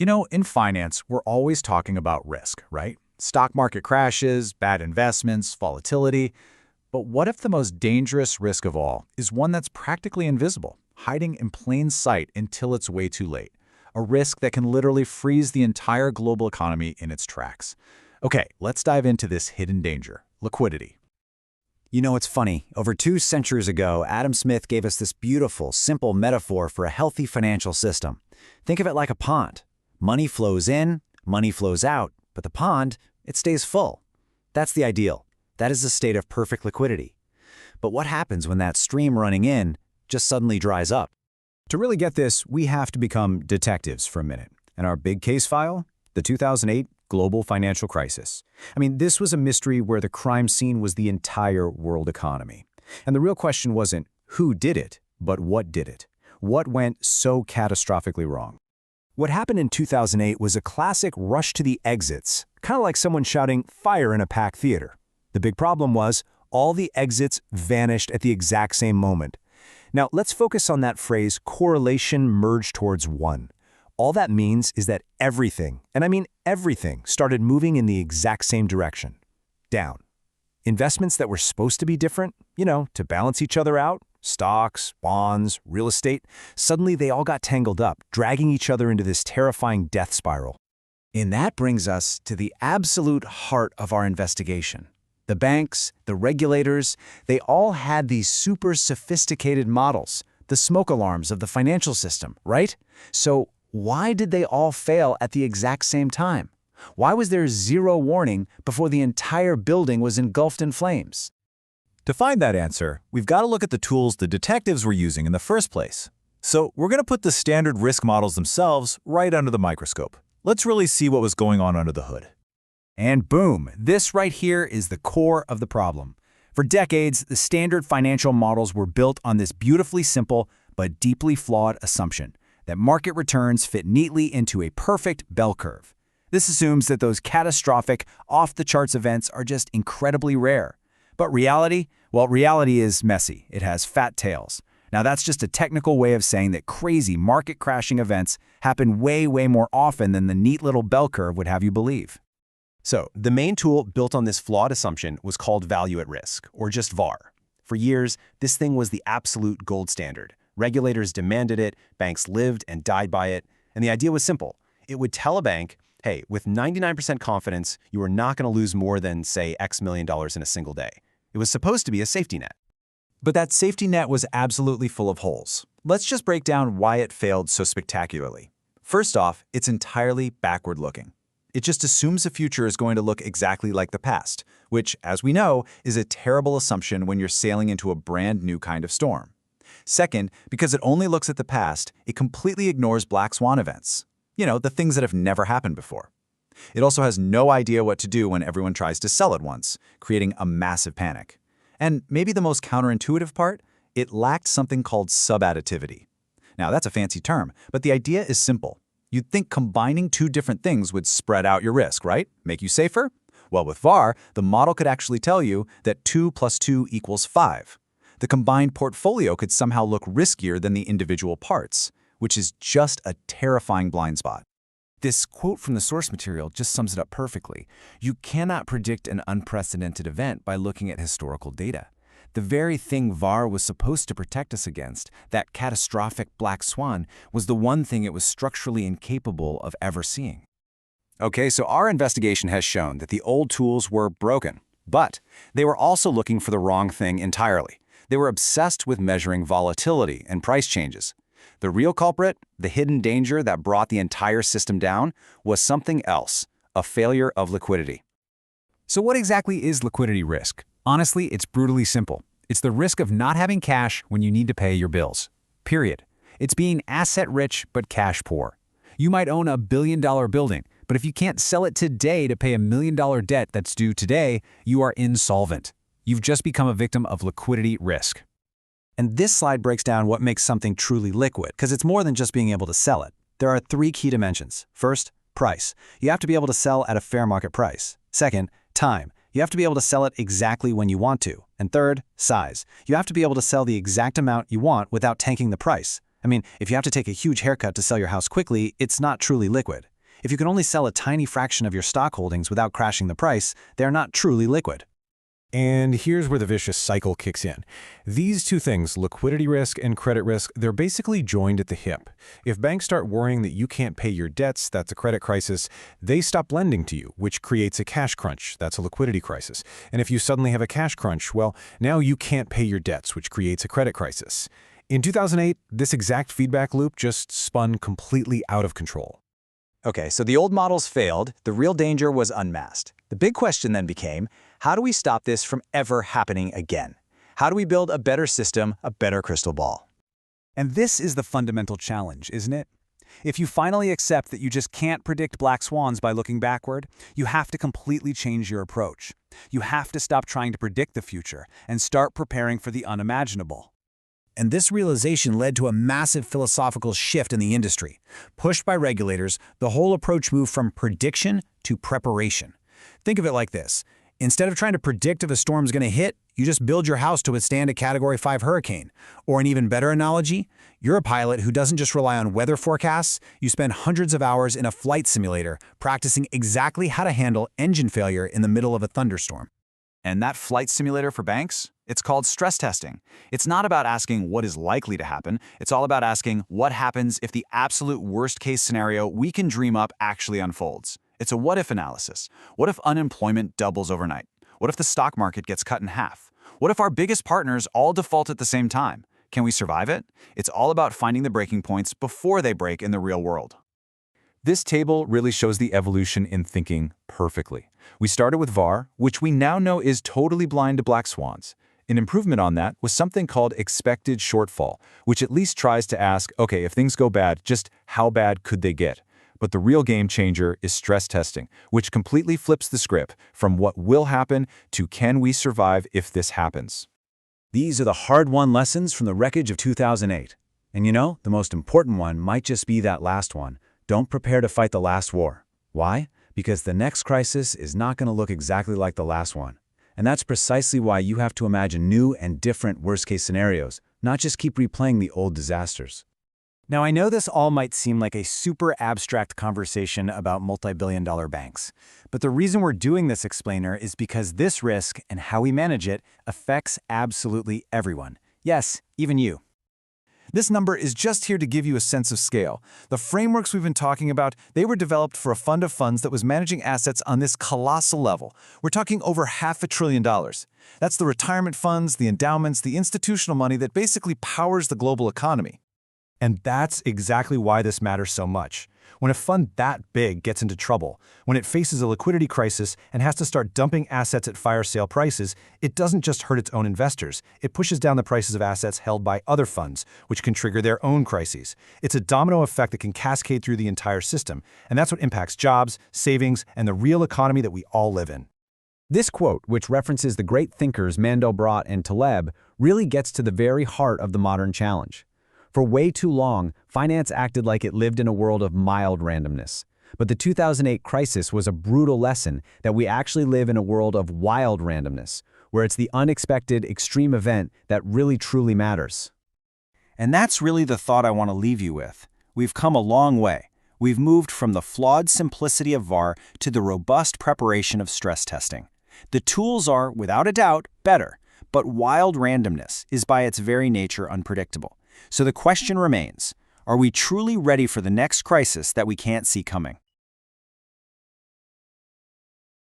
In finance, we're always talking about risk, right? Stock market crashes, bad investments, volatility. But what if the most dangerous risk of all is one that's practically invisible, hiding in plain sight until it's way too late? A risk that can literally freeze the entire global economy in its tracks. Okay, let's dive into this hidden danger: liquidity. It's funny. Over 2 centuries ago, Adam Smith gave us this beautiful, simple metaphor for a healthy financial system. Think of it like a pond. Money flows in, money flows out, but the pond, it stays full. That's the ideal. That is the state of perfect liquidity. But what happens when that stream running in just suddenly dries up? To really get this, we have to become detectives for a minute. And our big case file? The 2008 global financial crisis. This was a mystery where the crime scene was the entire world economy. And the real question wasn't who did it, but what did it? What went so catastrophically wrong? What happened in 2008 was a classic rush to the exits, kind of like someone shouting fire in a packed theater. The big problem was all the exits vanished at the exact same moment. Now, let's focus on that phrase, correlation merged towards one. All that means is that everything, and I mean everything, started moving in the exact same direction, down. Investments that were supposed to be different, to balance each other out, stocks, bonds, real estate, suddenly they all got tangled up, dragging each other into this terrifying death spiral. And that brings us to the absolute heart of our investigation. The banks, the regulators, they all had these super sophisticated models, the smoke alarms of the financial system, right? So why did they all fail at the exact same time? Why was there zero warning before the entire building was engulfed in flames? To find that answer, we've got to look at the tools the detectives were using in the first place. So we're going to put the standard risk models themselves right under the microscope. Let's really see what was going on under the hood. And boom, this right here is the core of the problem. For decades, the standard financial models were built on this beautifully simple but deeply flawed assumption that market returns fit neatly into a perfect bell curve. This assumes that those catastrophic, off-the-charts events are just incredibly rare. But reality? Well, reality is messy. It has fat tails. Now, that's just a technical way of saying that crazy market-crashing events happen way, way more often than the neat little bell curve would have you believe. So, the main tool built on this flawed assumption was called value at risk, or just VaR. For years, this thing was the absolute gold standard. Regulators demanded it, banks lived and died by it, and the idea was simple. It would tell a bank, hey, with 99% confidence, you are not going to lose more than, say, X million dollars in a single day. It was supposed to be a safety net. But that safety net was absolutely full of holes. Let's just break down why it failed so spectacularly. First off, it's entirely backward-looking. It just assumes the future is going to look exactly like the past, which, as we know, is a terrible assumption when you're sailing into a brand new kind of storm. Second, because it only looks at the past, it completely ignores black swan events. The things that have never happened before. It also has no idea what to do when everyone tries to sell at once, creating a massive panic. And maybe the most counterintuitive part, it lacked something called subadditivity. Now, that's a fancy term, but the idea is simple. You'd think combining two different things would spread out your risk, right? Make you safer? Well, with VaR, the model could actually tell you that 2 + 2 = 5. The combined portfolio could somehow look riskier than the individual parts, which is just a terrifying blind spot. This quote from the source material just sums it up perfectly. You cannot predict an unprecedented event by looking at historical data. The very thing VaR was supposed to protect us against, that catastrophic black swan, was the one thing it was structurally incapable of ever seeing. Okay, so our investigation has shown that the old tools were broken, but they were also looking for the wrong thing entirely. They were obsessed with measuring volatility and price changes. The real culprit, the hidden danger that brought the entire system down, was something else, a failure of liquidity. So what exactly is liquidity risk? Honestly, it's brutally simple. It's the risk of not having cash when you need to pay your bills. Period. It's being asset-rich but cash-poor. You might own a billion-dollar building, but if you can't sell it today to pay $1 million debt that's due today, you are insolvent. You've just become a victim of liquidity risk. And this slide breaks down what makes something truly liquid, because it's more than just being able to sell it. There are 3 key dimensions. First, price. You have to be able to sell at a fair market price. Second, time. You have to be able to sell it exactly when you want to. And third, size. You have to be able to sell the exact amount you want without tanking the price. If you have to take a huge haircut to sell your house quickly, it's not truly liquid. If you can only sell a tiny fraction of your stock holdings without crashing the price, they're not truly liquid. And here's where the vicious cycle kicks in. These two things, liquidity risk and credit risk, they're basically joined at the hip. If banks start worrying that you can't pay your debts, that's a credit crisis, they stop lending to you, which creates a cash crunch. That's a liquidity crisis. And if you suddenly have a cash crunch, well, now you can't pay your debts, which creates a credit crisis. In 2008, this exact feedback loop just spun completely out of control. Okay, so the old models failed, the real danger was unmasked. The big question then became, how do we stop this from ever happening again? How do we build a better system, a better crystal ball? And this is the fundamental challenge, isn't it? If you finally accept that you just can't predict black swans by looking backward, you have to completely change your approach. You have to stop trying to predict the future and start preparing for the unimaginable. And this realization led to a massive philosophical shift in the industry. Pushed by regulators, the whole approach moved from prediction to preparation. Think of it like this. Instead of trying to predict if a storm's going to hit, you just build your house to withstand a Category 5 hurricane. Or an even better analogy, you're a pilot who doesn't just rely on weather forecasts, you spend hundreds of hours in a flight simulator practicing exactly how to handle engine failure in the middle of a thunderstorm. And that flight simulator for banks? It's called stress testing. It's not about asking what is likely to happen. It's all about asking what happens if the absolute worst-case scenario we can dream up actually unfolds. It's a what-if analysis. What if unemployment doubles overnight? What if the stock market gets cut in half? What if our biggest partners all default at the same time? Can we survive it? It's all about finding the breaking points before they break in the real world. This table really shows the evolution in thinking perfectly. We started with VaR, which we now know is totally blind to black swans. An improvement on that was something called expected shortfall, which at least tries to ask, okay, if things go bad, just how bad could they get? But the real game changer is stress testing, which completely flips the script from what will happen to can we survive if this happens. These are the hard-won lessons from the wreckage of 2008. And you know, the most important one might just be that last one. Don't prepare to fight the last war. Why? Because the next crisis is not going to look exactly like the last one. And that's precisely why you have to imagine new and different worst-case scenarios, not just keep replaying the old disasters. Now, I know this all might seem like a super abstract conversation about multi-billion-dollar banks, but the reason we're doing this explainer is because this risk and how we manage it affects absolutely everyone. Yes, even you. This number is just here to give you a sense of scale. The frameworks we've been talking about, they were developed for a fund of funds that was managing assets on this colossal level. We're talking over $500 billion. That's the retirement funds, the endowments, the institutional money that basically powers the global economy. And that's exactly why this matters so much. When a fund that big gets into trouble, when it faces a liquidity crisis and has to start dumping assets at fire sale prices, it doesn't just hurt its own investors. It pushes down the prices of assets held by other funds, which can trigger their own crises. It's a domino effect that can cascade through the entire system, and that's what impacts jobs, savings, and the real economy that we all live in. This quote, which references the great thinkers Mandelbrot and Taleb, really gets to the very heart of the modern challenge. For way too long, finance acted like it lived in a world of mild randomness. But the 2008 crisis was a brutal lesson that we actually live in a world of wild randomness, where it's the unexpected, extreme event that really truly matters. And that's really the thought I want to leave you with. We've come a long way. We've moved from the flawed simplicity of VaR to the robust preparation of stress testing. The tools are, without a doubt, better, but wild randomness is by its very nature unpredictable. So the question remains, are we truly ready for the next crisis that we can't see coming?